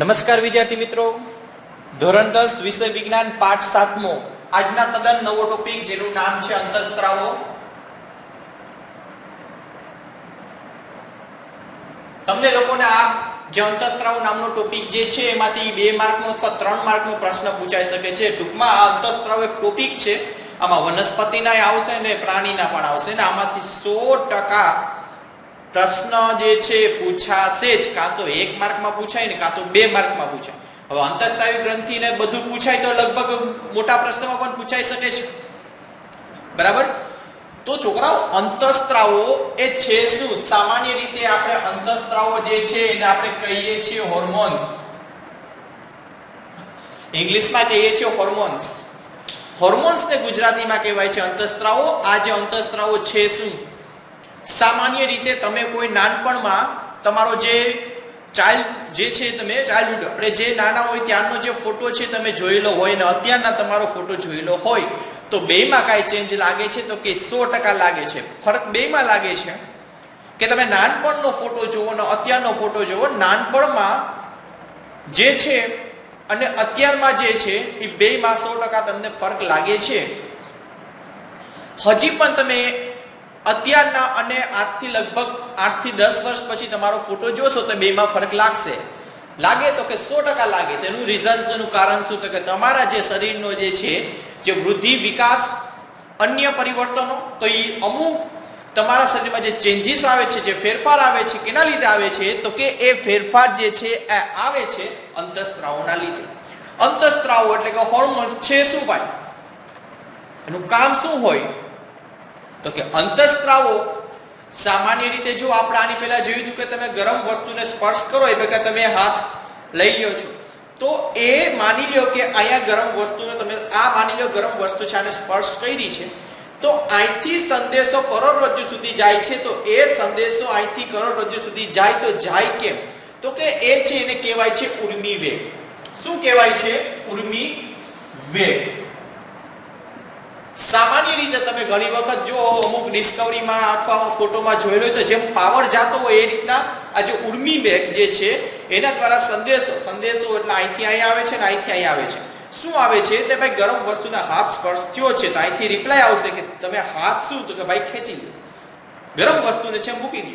નમસ્કાર વિદ્યાર્થી મિત્રો, ધોરણ 10 વિષય વિજ્ઞાન પાઠ 7મો આજના તદ્દન નવો ટોપિક જેનું નામ છે અંતઃસ્ત્રાવો. તમને લોકોને આ જે અંતઃસ્ત્રાવો નામનો ટોપિક જે છે એમાંથી 2 માર્કનો અથવા 3 માર્કનો પ્રશ્ન પૂછાઈ શકે છે. ટૂંકમાં આ અંતઃસ્ત્રાવો એક ટોપિક છે, આમાં વનસ્પતિના આવશે ને પ્રાણીના પણ આવશે ને આમાંથી 100% પ્રશ્ન જે છે પૂછાશે જ. કાં તો 1 માર્કમાં પૂછાય ને કાં તો 2 માર્કમાં પૂછાય. હવે અંતઃસ્ત્રાવી ગ્રંથિ ને બધું પૂછાય તો લગભગ મોટા પ્રશ્નમાં પણ પૂછાઈ શકે છે, બરાબર? તો છોકરાઓ, અંતઃસ્ત્રાવો એ છે શું? સામાન્ય રીતે આપણે અંતઃસ્ત્રાવો જે છે એને આપણે કહીએ છીએ હોર્મોન્સ. ઇંગ્લિશમાં કહીએ છીએ હોર્મોન્સ. હોર્મોન્સ ને ગુજરાતીમાં કહેવાય છે અંતઃસ્ત્રાવો. આ જે અંતઃસ્ત્રાવો છે શું? સામાન્ય રીતે તમે કોઈ નાનપણમાં તમારો જે ચાઇલ્ડ જે છે, તમે ચાઇલ્ડહુડ આપણે જે નાના હોય ત્યારનો જે ફોટો છે તમે જોયેલો હોય ને અત્યારના તમારો ફોટો જોયેલો હોય તો બેમાં કાંઈ ચેન્જ લાગે છે? તો કે 100% લાગે છે. ફરક બેમાં લાગે છે કે તમે નાનપણનો ફોટો જુઓ ને અત્યારનો ફોટો જુઓ, નાનપણમાં જે છે અને અત્યારમાં જે છે એ બેમાં 100% તમને ફરક લાગે છે. હજી પણ તમે અત્યારના અને આજથી લગભગ 8 થી 10 વર્ષ પછી તમારો ફોટો જોશો તો બેમાં ફરક લાગશે. લાગે તો કે 100% લાગે. તેનું રીઝન શું, કારણ શું? તો કે તમારા જે શરીરનો જે છે જે વૃદ્ધિ, વિકાસ, અન્ય પરિવર્તનો, તો એ અમુક તમારા શરીરમાં જે ચેન્જીસ આવે છે, જે ફેરફાર આવે છે, કેના લીધે આવે છે? તો કે એ ફેરફાર જે છે એ આવે છે અંતઃસ્ત્રાવોના લીધે. અંતઃસ્ત્રાવો એટલે કે હોર્મોન્સ છે શું ભાઈ? એનું કામ શું હોય? તો કે અંતઃસ્ત્રાવો સામાન્ય રીતે, જો આપણે આની પહેલા જોયું હતું કે તમે ગરમ વસ્તુને સ્પર્શ કરો એ ભેગા તમે હાથ લઈ લ્યો છો, તો એ માની લ્યો કે અહીંયા ગરમ વસ્તુને તમે માની લ્યો ગરમ વસ્તુ છે આને સ્પર્શ કરી છે, તો અહીંથી સંદેશો કરોડરજ્જુ સુધી જાય છે. તો એ સંદેશો અહીંથી કરોડરજ્જુ સુધી જાય તો જાય કેમ? તો કે એ છે એને કહેવાય છે ઉર્મિ વેગ. શું કહેવાય છે? ઉર્મિ વેગ. સામાન્ય રીતે તમે ઘણી વખત જો અમુક ડિસ્કવરીમાં અથવા ફોટોમાં જોયેલો હોય તો જેમ પાવર જાતો હોય એ રીતના આ જે ઉર્મિ વેગ જે છે એના દ્વારા સંદેશો એટલે અહીંથી અહીં આવે છે ને અહીંથી અહીં આવે છે. શું આવે છે? તે ભાઈ ગરમ વસ્તુના હાથ સ્પર્શ થયો છે તો અહીંથી રિપ્લાય આવશે કે તમે હાથ શું? તો કે ભાઈ ખેંચી લો, ગરમ વસ્તુને છે મૂકી દો.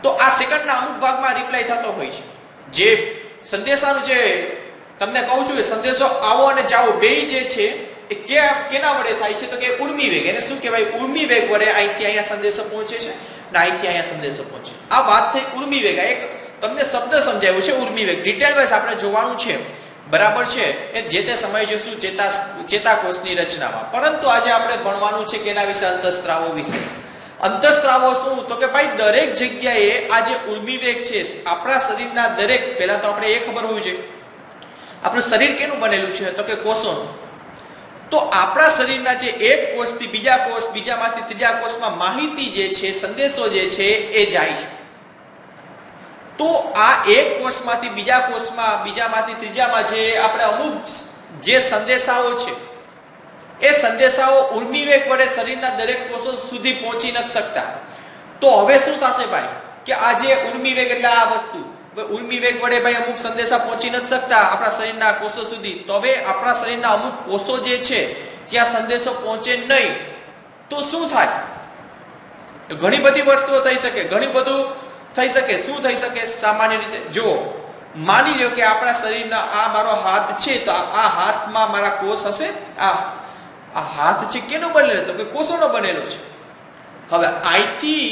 તો આ સેકન્ડના અમુક ભાગમાં રિપ્લાય થતો હોય છે. જે સંદેશાનું જે તમને કહું છું એ સંદેશો આવો અને જાઓ બે જે છે એ કેના વડે થાય છે? તો કે ઉર્મિ વેગ. એને શું કહેવાય? ઉર્મિ વેગ વડે અહીંથી અહીંયા સંદેશો પહોંચે છે ને અહીંથી અહીંયા સંદેશો પહોંચે. આ વાત થઈ ઉર્મિ વેગ. એક તમને શબ્દ સમજાવ્યો છે ઉર્મિ વેગ. ડિટેલ વાઇઝ આપણે જોવાનું છે, બરાબર છે? એ જે તે સમય જોશું ચેતાકોષની રચનામાં. પરંતુ આજે આપણે ભણવાનું છે કેના વિશે? અંતઃસ્ત્રાવો વિશે. અંતઃસ્ત્રાવો શું? તો કે ભાઈ દરેક જગ્યાએ આ જે ઉર્મિ વેગ છે આપણા શરીરના દરેક, પહેલા તો આપણે એ ખબર હોવી જોઈએ આપણું શરીર કેનું બનેલું છે? તો કે કોષોનું. તો આપણા શરીરના જે એક કોષથી બીજા કોષ, બીજામાંથી ત્રીજા કોષમાં માહિતી જે છે, સંદેશો જે છે એ જાય છે. તો આ એક કોષમાંથી બીજા કોષમાં, બીજામાંથી ત્રીજામાં જે આપણે અમુક જે સંદેશાઓ છે એ સંદેશાઓ ઉર્મિ વેગ વડે શરીરના દરેક કોષો સુધી પહોંચી નથી શકતા. તો હવે શું થશે ભાઈ? કે આ જે ઉર્મિ વેગ એટલે આ વસ્તુ ઉર્મિ વેગ વડે ભાઈ અમુક સંદેશા પહોંચી નથી શકતા આપણા શરીરના કોષો સુધી. તો હવે આપણા શરીરના અમુક કોષો જે છે ત્યાં સંદેશો પહોંચે નહીં તો શું થાય? ઘણી બધી વસ્તુઓ થઈ શકે, ઘણી બધું થઈ શકે. શું થઈ શકે? સામાન્ય રીતે જો માની લ્યો કે આપણા શરીરના આ મારો હાથ છે, તો આ હાથમાં મારા કોષ હશે. આ હાથ છે કેનો બનેલો? તો કે કોષોનો બનેલો છે. હવે અહીંથી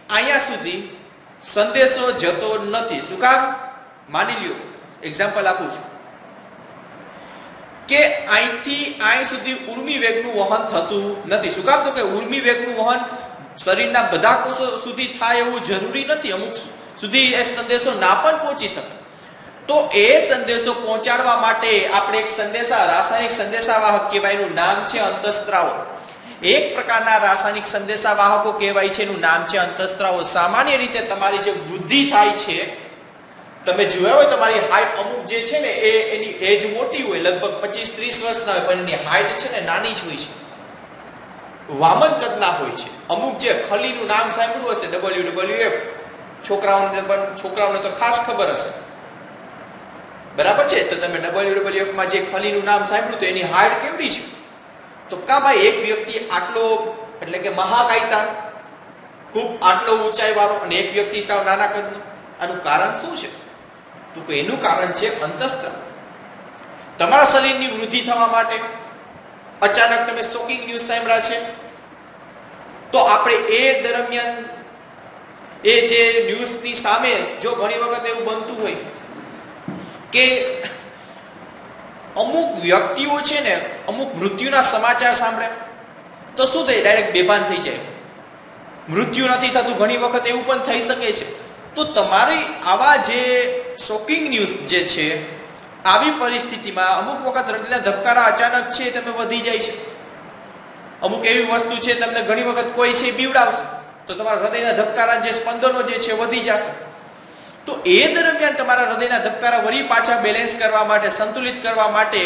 અહીંયા સુધી સંદેશો જતો નથી. શું કામ? માની લ્યો, એક્ઝામ્પલ આપું છું કે અહીંથી અહીં સુધી ઉર્મિ વેગનું વહન થતું નથી. શું કામ? તો કે ઉર્મિ વેગનું વહન શરીરના બધા કોષો સુધી થાય એવું જરૂરી નથી. અમુક સુધી એ સંદેશો ના પણ પહોંચી શકે. તો એ સંદેશો પહોંચાડવા માટે આપણે એક રાસાયણિક સંદેશાવાહક કહેવાય, એનું નામ છે અંતઃસ્ત્રાવો. એક પ્રકારના રાસાયણિક સંદેશાવાહકો કહેવાય છે, એનું નામ છે અંતઃસ્ત્રાવો. સામાન્ય રીતે તમારી જે વૃદ્ધિ થાય છે, તમે જોયા હોય તમારી હાઈટ અમુક જે છે ને એની એજ મોટી હોય, લગભગ 25-30 વર્ષના હોય, પણ એની હાઈટ છે ને નાની જ હોય છે, વામન કદના હોય છે. અમુક જે ખલીનું નામ સાંભળ્યું હશે, WWF, છોકરાઓને તો ખાસ ખબર હશે. બરાબર છે? તો તમે WWF માં જે ખલીનું નામ સાંભળ્યું તો એની હાઈટ કેવડી છે? તો કા ભાઈ એક વ્યક્તિ આટલો એટલે કે મહાકાયતા ખૂબ આટલો ઊંચાઈ વાળો અને એક વ્યક્તિ સાવ નાના કદનો, આનું કારણ શું છે? તો એનું કારણ છે અંતઃસ્ત્રાવ. તમારા શરીરની વૃદ્ધિ થવા માટે અચાનક તમે શોકિંગ ન્યૂઝ સાંભળ્યા છે તો આપણે એ દરમિયાન એ જે ન્યૂઝની સામે જો ઘણી વખત એવું બનતું હોય કે અમુક વ્યક્તિઓ છે ને અમુક મૃત્યુના સમાચાર સાંભળે તો શું થાય? ડાયરેક્ટ બેભાન થઈ જાય. મૃત્યુ નથી થતું, ઘણી વખત એવું પણ થઈ શકે છે. તો તમારી આવા જે શોકિંગ ન્યૂઝ જે છે આવી પરિસ્થિતિમાં અમુક વખત હૃદયના ધબકારા અચાનક છે તમે વધી જાય છે. અમુક એવી વસ્તુ છે તમને ઘણી વખત કોઈ છે બીવડાવશે તો તમારા હૃદયના ધબકારા જે સ્પંદનો જે છે વધી જશે. તો એ દરમિયાન તમારા હૃદયના ધબકારા વળી પાછા બેલેન્સ કરવા માટે, સંતુલિત કરવા માટે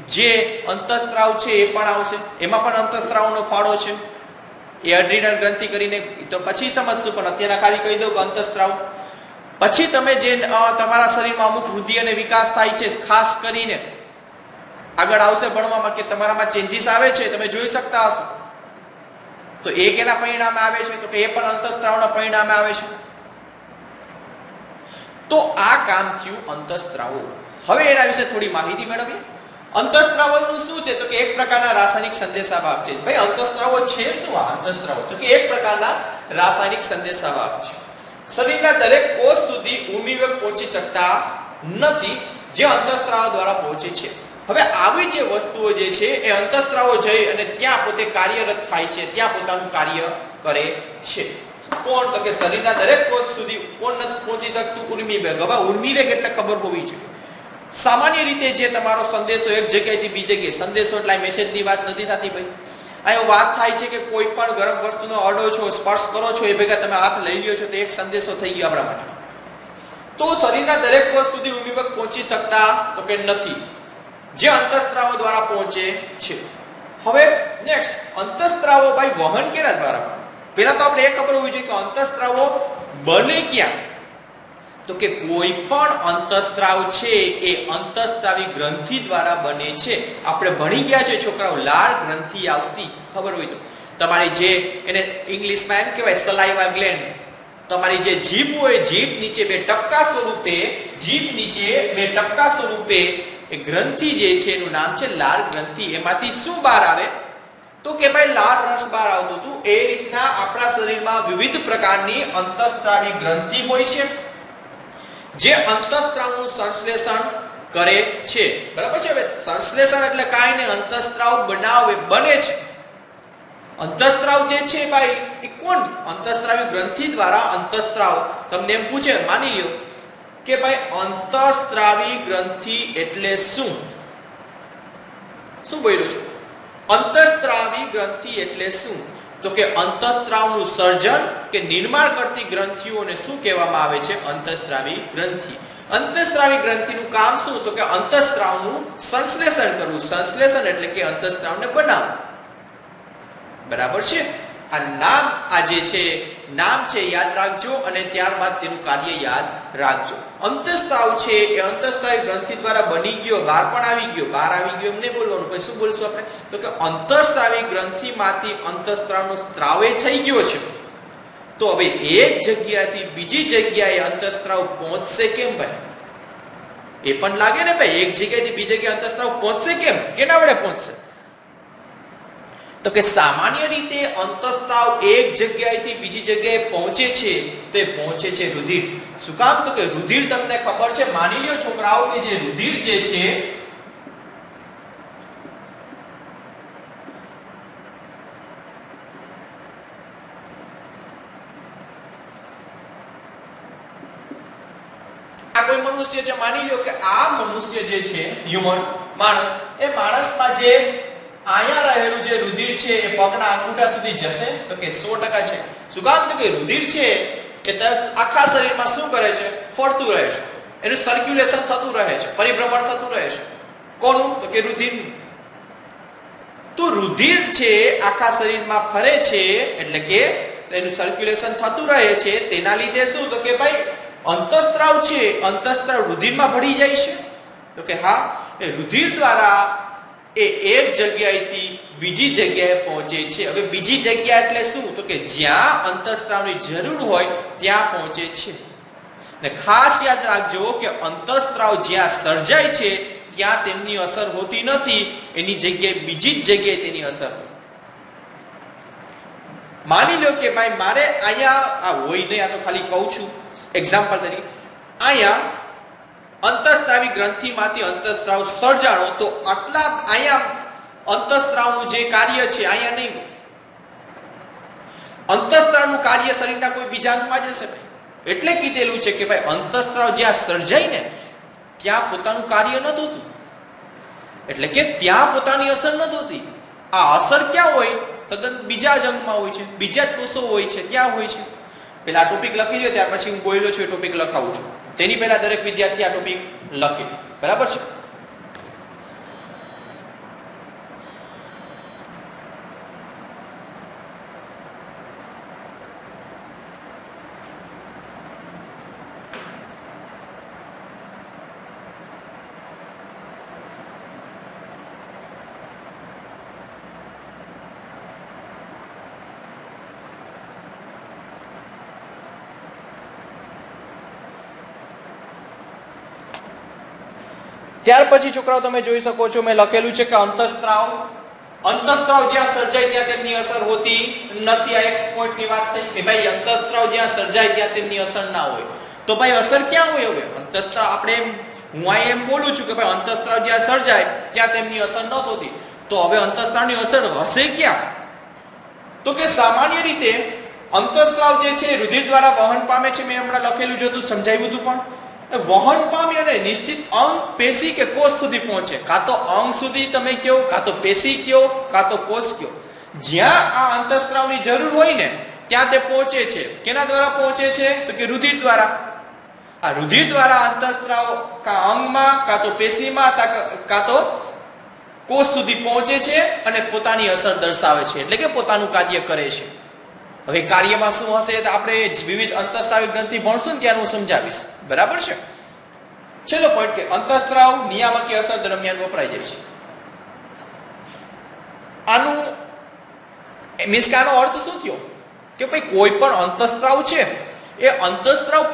જે અંતઃસ્ત્રાવ છે એ પણ આવશે. એમાં પણ અંતઃસ્ત્રાવનો ફાળો છે. એ એડ્રીનલ ગ્રંથિ કરીને તો પછી સમજશું, પણ અત્યારે ખાલી કહી દઉં કે અંતઃસ્ત્રાવ. પછી તમે જે તમારા શરીરમાં અમુક વૃદ્ધિ અને વિકાસ થાય છે, ખાસ કરીને આગળ આવશે ભણવામાં કે તમારામાં ચેન્જીસ આવે છે, તમે જોઈ શકતા હશો. તો એ કેના પરિણામે આવે છે? તો કે એ પણ અંતઃસ્ત્રાવના પરિણામે આવે છે. તો આ કામ થયું અંતઃસ્ત્રાવો. હવે એના વિશે થોડી માહિતી મેળવીએ. અંતઃસ્ત્રાવોનું શું છે? તો કે એક પ્રકારના રાસાયણિક સંદેશાવાહક છે. ભાઈ અંતઃસ્ત્રાવો છે શું? આ અંતઃસ્ત્રાવો તો કે એક પ્રકારના રાસાયણિક સંદેશાવાહક છે. શરીરના દરેક કોષ સુધી ઉર્મિવેગ પહોંચી શકતા નથી, જે અંતઃસ્ત્રાવ દ્વારા પહોંચે છે. હવે આવી જે વસ્તુઓ જે છે એ અંતઃસ્ત્રાવો જઈ અને ત્યાં પોતે કાર્યરત થાય છે, ત્યાં પોતાનું કાર્ય કરે છે. કોણ? તો કે શરીરના દરેક કોષ સુધી કોણ નથી પહોંચી શકતું? ઉર્મિવેગ. હવે ઉર્મિવેગ એટલે ખબર હોવી જોઈએ. સામાન્ય રીતે જે તમારો સંદેશો એક જગ્યાએથી બીજી જગ્યાએ, સંદેશો એટલે મેસેજની વાત નથી થતી ભાઈ. અહીં વાત થાય છે કે કોઈ પણ ગરમ વસ્તુનો અડો છો, સ્પર્શ કરો છો, એ ભેગા તમે હાથ લઈ લ્યો છો તો એક સંદેશો થઈ ગયો આપણા માટે. તો શરીરના દરેક કોષ સુધી ઉર્મિવેગ પહોંચી શકતા તો કે નથી, જે અંતઃસ્ત્રાવો દ્વારા પહોંચે છે. હવે નેક્સ્ટ, અંતઃસ્ત્રાવો ભાઈ વહન કેના દ્વારા કરે? પહેલા તો આપણે એ ખબર હોવી જોઈએ કે અંતઃસ્ત્રાવો બને ક્યાં? તો કે કોઈ પણ અંતઃસ્ત્રાવ છે એ અંતઃસ્ત્રાવી ગ્રંથિ દ્વારા બને છે. આપણે ભણી ગયા છે છોકરાઓ, લાળ ગ્રંથિ આવતી ખબર હોય તો. તમારી જે એને ઇંગ્લિશમાં એમ કહેવાય સલાઇવા ગ્લેન્ડ, તમારી જે જીભ હોય, જીભ નીચે બે ટપકા સ્વરૂપે એ ગ્રંથિ જે છે એનું નામ છે લાળ ગ્રંથિ. એમાંથી શું બહાર આવે? તો કે ભાઈ લાળ રસ બહાર આવતું હતું. એ રીતના આપણા શરીરમાં વિવિધ પ્રકારની અંતઃસ્ત્રાવી ગ્રંથિ હોય છે જે અંતઃસ્ત્રાવનું સંશ્લેષણ કરે છે. બરાબર છે? હવે સંશ્લેષણ એટલે કાંઈ નહીં, અંતઃસ્ત્રાવ બને છે. અંતઃસ્ત્રાવ જે છે ભાઈ એ કોણ? અંતઃસ્ત્રાવી ગ્રંથિ દ્વારા અંતઃસ્ત્રાવ. તમને એમ પૂછે, માની લ્યો કે ભાઈ અંતઃસ્ત્રાવી ગ્રંથિ એટલે શું? શું બોલ્યો છું? અંતઃસ્ત્રાવી ગ્રંથિ એટલે શું? તો કે અંતઃસ્ત્રાવનું સર્જન કે નિર્માણ કરતી ગ્રંથિઓને શું કહેવામાં આવે છે? અંતઃસ્ત્રાવી ગ્રંથિ. અંતઃસ્ત્રાવી ગ્રંથિનું કામ શું? તો કે અંતઃસ્ત્રાવનું સંશ્લેષણ કરવું. સંશ્લેષણ એટલે કે અંતઃસ્ત્રાવને બનાવવું. બરાબર છે? આ નામ આ જે છે નામ છે યાદ રાખજો અને ત્યારબાદ તેનું કાર્ય યાદ રાખજો. અંતઃસ્ત્રાવ છે એ અંતઃસ્ત્રાવી ગ્રંથિ દ્વારા બની ગયો, બહાર પણ આવી ગયો. બહાર આવી ગયો એમ નહીં બોલવાનું. પછી શું બોલશું આપણે? તો કે અંતઃસ્ત્રાવી ગ્રંથિમાંથી અંતઃસ્ત્રાવનો સ્ત્રાવે થઈ ગયો છે. તો હવે એક જગ્યાએથી બીજી જગ્યાએ અંતઃસ્ત્રાવ પહોંચશે કેમ ભાઈ? એ પણ લાગે ને ભાઈ, એક જગ્યાએથી બીજી જગ્યાએ અંતઃસ્ત્રાવ પહોંચશે કેમ? કેના વડે પહોંચશે? તો કે સામાન્ય રીતે અંતઃસ્ત્રાવ એક જગ્યાએથી બીજી જગ્યાએ પહોંચે છે તો એ પહોંચે છે રુધિર. શું કામ? તો કે રુધિર તમને ખબર છે, માની લ્યો છોકરાઓ કે જે રુધિર જે છે આ કોઈ મનુષ્ય છે, માની લ્યો કે આ મનુષ્ય જે છે હ્યુમન માણસ, એ માણસમાં જે અહીંયા રહેલું જે રુધિર છે એ પગના અંગૂઠા સુધી જશે? તો કે 100% છે. શું કામ? તો કે રુધિર છે એ આખા શરીરમાં શું કરે છે? ફરતું રહે છે. એનું સર્ક્યુલેશન થતું રહે છે, પરિભ્રમણ થતું રહે છે. કોનું? તો કે રુધિરનું. તો રુધિર છે આખા શરીરમાં ફરે છે એટલે કે એનું સર્ક્યુલેશન થતું રહે છે. તેના લીધે શું? તો કે ભાઈ અંતઃસ્ત્રાવ છે, અંતઃસ્ત્રાવ રુધિરમાં ભળી જાય છે. તો કે હા, એ રુધિર દ્વારા એ એક જગ્યાએથી બીજી જગ્યાએ પહોંચે છે. હવે બીજી જગ્યા એટલે શું? તો કે જ્યાં અંતઃસ્ત્રાવની જરૂર હોય ત્યાં પહોંચે છે. ને ખાસ યાદ રાખજો કે અંતઃસ્ત્રાવ જ્યાં સર્જાય છે ત્યાં તેમની અસર હોતી નથી, એની જગ્યાએ બીજી જ જગ્યાએ તેની અસર હોય. માની લો કે ભાઈ મારે અહીંયા આ હોય નહીં, આ તો ખાલી કહું છું એક્ઝામ્પલ તરીકે, અહીંયા અંતઃસ્ત્રાવી ગ્રંથિમાંથી અંતઃસ્ત્રાવ સર્જાણો, તો આટલા અહીંયા અંતઃસ્ત્રાવનું જે કાર્ય છે અહીંયા નહીં હોય. અંતઃસ્ત્રાવનું કાર્ય શરીરના કોઈ બીજા અંગમાં જશે. એટલે કીધેલું છે કે ભાઈ અંતઃસ્ત્રાવ જ્યાં સર્જાય ને ત્યાં પોતાનું કાર્ય ન થતું, એટલે કે ત્યાં પોતાની અસર ન થતી. આ અસર ક્યાં હોય? તદ્દન બીજા જ અંગમાં હોય છે, બીજા જ કોષો હોય છે, ત્યાં હોય છે. પેલા આ ટોપિક લખી લો, ત્યાર પછી હું બોલ્યો છું એ ટોપિક લખાવું છું. તેની પહેલા દરેક વિદ્યાર્થી આ ટોપિક લખે, બરાબર છે? ત્યાર પછી છોકરાઓ તમે જોઈ શકો છો મેં લખેલું છે કે અંતઃસ્ત્રાવ જ્યાં સર્જાય ત્યાં તેમની અસર હોતી નથી. આ એક પોઈન્ટની વાત થઈ કે ભાઈ અંતઃસ્ત્રાવ જ્યાં સર્જાય ત્યાં તેમની અસર ના હોય. તો ભાઈ અસર ક્યાં હોય? હવે અંતઃસ્ત્રાવ આપણે હું આ એમ બોલું છું કે ભાઈ અંતઃસ્ત્રાવ જ્યાં સર્જાય ત્યાં તેમની અસર ન થતી, તો હવે અંતઃસ્ત્રાવની અસર હશે ક્યાં? તો કે સામાન્ય રીતે અંતઃસ્ત્રાવ જે છે રુધિર દ્વારા વહન પામે છે. મેં હમણાં લખેલું છે, સમજાવ્યું હતું, પણ વહન પામી અને નિશ્ચિત અંગ, પેશી કે કોષ સુધી પહોંચે. કાં તો અંગ સુધી તમે કહો, કાં તો પેશી કહો, કાં તો કોષ કહો. જ્યાં આ અંતઃસ્ત્રાવની જરૂર હોય ને ત્યાં તે પહોંચે છે. કેના દ્વારા પહોંચે છે? તો કે રુધિર દ્વારા. આ રુધિર દ્વારા અંતઃસ્ત્રાવ કાં અંગમાં, કાં તો પેશીમાં, કાં તો કોષ સુધી પહોંચે છે અને પોતાની અસર દર્શાવે છે, એટલે કે પોતાનું કાર્ય કરે છે. હવે કાર્યમાં શું હશે તો આપણે વિવિધ અંતઃસ્ત્રાવી ગ્રંથિ ભણશું ને ત્યારે હું સમજાવીશ, બરાબર છે? છેલ્લો પોઈન્ટ કે અંતઃસ્ત્રાવ નિયામકીય અસર દરમિયાન વપરાઈ જાય છે. આનું મીન્સ કે આનો અર્થ શું થયો? કે ભાઈ કોઈ પણ અંતઃસ્ત્રાવ છે, એ અંતઃસ્ત્રાવ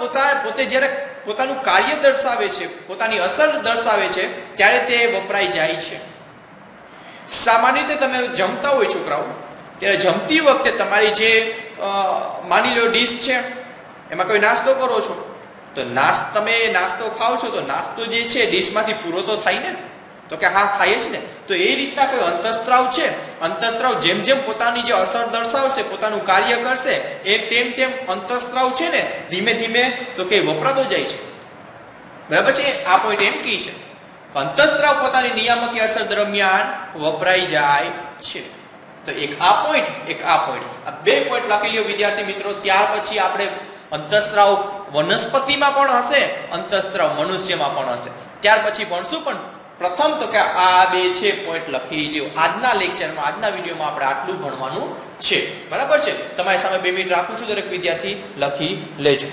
પોતે જ્યારે પોતાનું કાર્ય દર્શાવે છે, પોતાની અસર દર્શાવે છે, ત્યારે તે વપરાઈ જાય છે. સામાન્ય રીતે તમે જમતા હોય છોકરાઓ, ત્યારે જમતી વખતે તમારી જે માની લો ડીશ છે, એમાં કોઈ નાસ્તો કરો છો, તો તમે નાસ્તો ખાઓ છો, તો નાસ્તો જે છે ડીશમાંથી પૂરો તો થાય ને? તો કે હા, થાય જ ને. તો એ રીતના કોઈ અંતઃસ્ત્રાવ છે, અંતઃસ્ત્રાવ જેમ જેમ પોતાની જે અસર દર્શાવશે, પોતાનું કાર્ય કરશે, તેમ તેમ અંતઃસ્ત્રાવ છે ને ધીમે ધીમે તો કે વપરાતો જાય છે, બરાબર છે? આ પોઈન્ટ એમ કહે છે કે અંતઃસ્ત્રાવ પોતાની નિયામકીય અસર દરમિયાન વપરાઈ જાય છે. તો એક આ પોઈન્ટ, એક આ પોઈન્ટ, આ બે પોઈન્ટ લખી લ્યો વિદ્યાર્થી મિત્રો. ત્યાર પછી આપણે અંતઃસ્ત્રાવ વનસ્પતિમાં પણ હશે, અંતઃસ્ત્રાવ મનુષ્યમાં પણ હશે, ત્યાર પછી ભણશું. પણ પ્રથમ તો કે આ બે છે પોઈન્ટ લખી લ્યો. આજના લેક્ચરમાં, આજના વિડીયોમાં આપણે આટલું ભણવાનું છે, બરાબર છે? તમારી સામે 2 મિનિટ રાખું છું, દરેક વિદ્યાર્થી લખી લેજો.